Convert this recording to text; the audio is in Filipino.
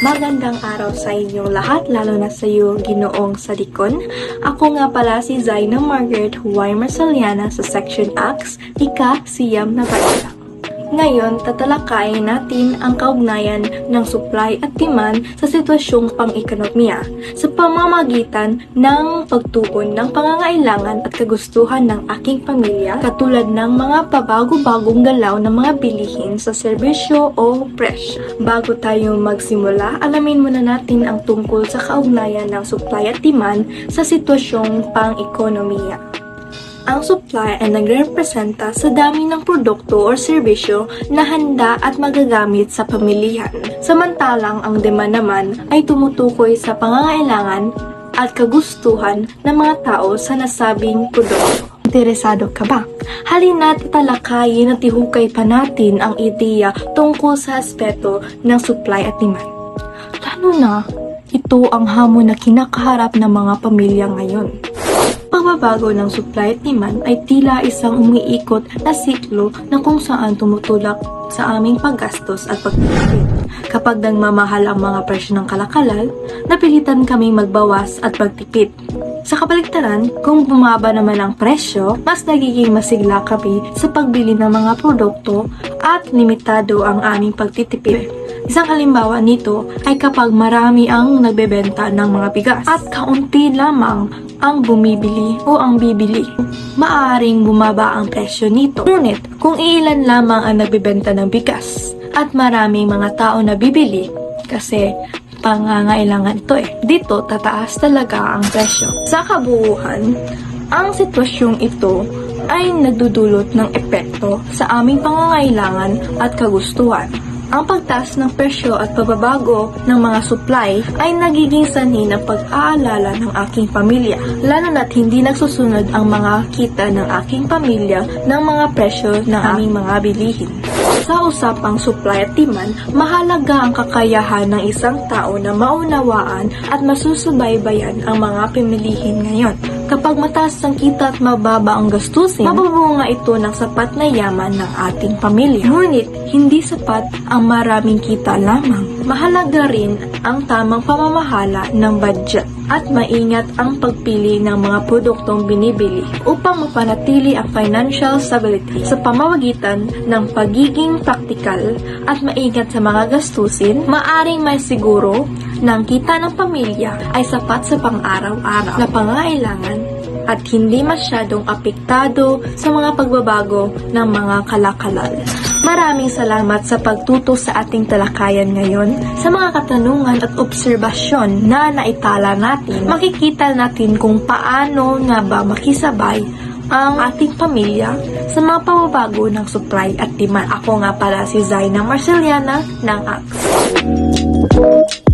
Magandang araw sa inyong lahat, lalo na sa iyo, Ginoong Sadikon. Ako nga pala si Zaina Margaret Huway Marsaliana sa Section Acts, Ika, Siyam na Balita. Ngayon, tatalakayin natin ang kaugnayan ng supply at demand sa sitwasyong pang-ekonomiya sa pamamagitan ng pagtugon ng pangangailangan at kagustuhan ng aking pamilya katulad ng mga pabago-bagong galaw ng mga bilihin sa serbisyo o presyo. Bago tayo magsimula, alamin muna natin ang tungkol sa kaugnayan ng supply at demand sa sitwasyong pang-ekonomiya. Ang supply ay nagrepresenta sa dami ng produkto o serbisyo na handa at magagamit sa pamilihan. Samantalang ang demand naman ay tumutukoy sa pangangailangan at kagustuhan ng mga tao sa nasabing produkto. Interesado ka ba? Halina't italakayin at ihukay pa natin ang ideya tungkol sa aspeto ng supply at demand. Lalo na, ito ang hamon na kinakaharap ng mga pamilya ngayon. Pagbabago ng supply at demand ay tila isang umiikot na siklo na kung saan tumutulak sa aming paggastos at pagtitipid. Kapag nagmamahal ang mga presyo ng kalakalan, napilitan kaming magbawas at pagtipid. Sa kabaligtaran, kung bumaba naman ang presyo, mas nagiging masigla kami sa pagbili ng mga produkto at limitado ang aming pagtitipid. Isang halimbawa nito ay kapag marami ang nagbebenta ng mga bigas at kaunti lamang ang bumibili o ang bibili, maaaring bumaba ang presyo nito. Ngunit kung iilan lamang ang nagbebenta ng bigas at maraming mga tao na bibili kasi pangangailangan ito dito tataas talaga ang presyo. Sa kabuuan, ang sitwasyong ito ay nagdudulot ng epekto sa aming pangangailangan at kagustuhan. Ang pagtaas ng presyo at pagbabago ng mga supply ay nagiging sanhi ng pag-aalala ng aking pamilya, lalo na't hindi nagsusunod ang mga kita ng aking pamilya ng mga presyo ng aming mga bilihin. Sa usapang supply at demand, mahalaga ang kakayahan ng isang tao na maunawaan at masusubaybayan ang mga pamilihin ngayon. Kapag mataas ang kita at mababa ang gastusin, mabubunga ito ng sapat na yaman ng ating pamilya. Ngunit, hindi sapat ang maraming kita lamang. Mahalaga rin ang tamang pamamahala ng budget at maingat ang pagpili ng mga produktong binibili upang mapanatili ang financial stability sa pamamagitan ng pagiging praktikal at maingat sa mga gastusin. Maaring may siguro ng kita ng pamilya ay sapat sa pang-araw-araw na pangailangan at hindi masyadong apektado sa mga pagbabago ng mga kalakalan. Maraming salamat sa pagtuto sa ating talakayan ngayon. Sa mga katanungan at obserbasyon na naitala natin, makikita natin kung paano nga ba makisabay ang ating pamilya sa mga pagbabago ng supply at demand. Ako nga pala si Zaina Marsaliana ng ACTS.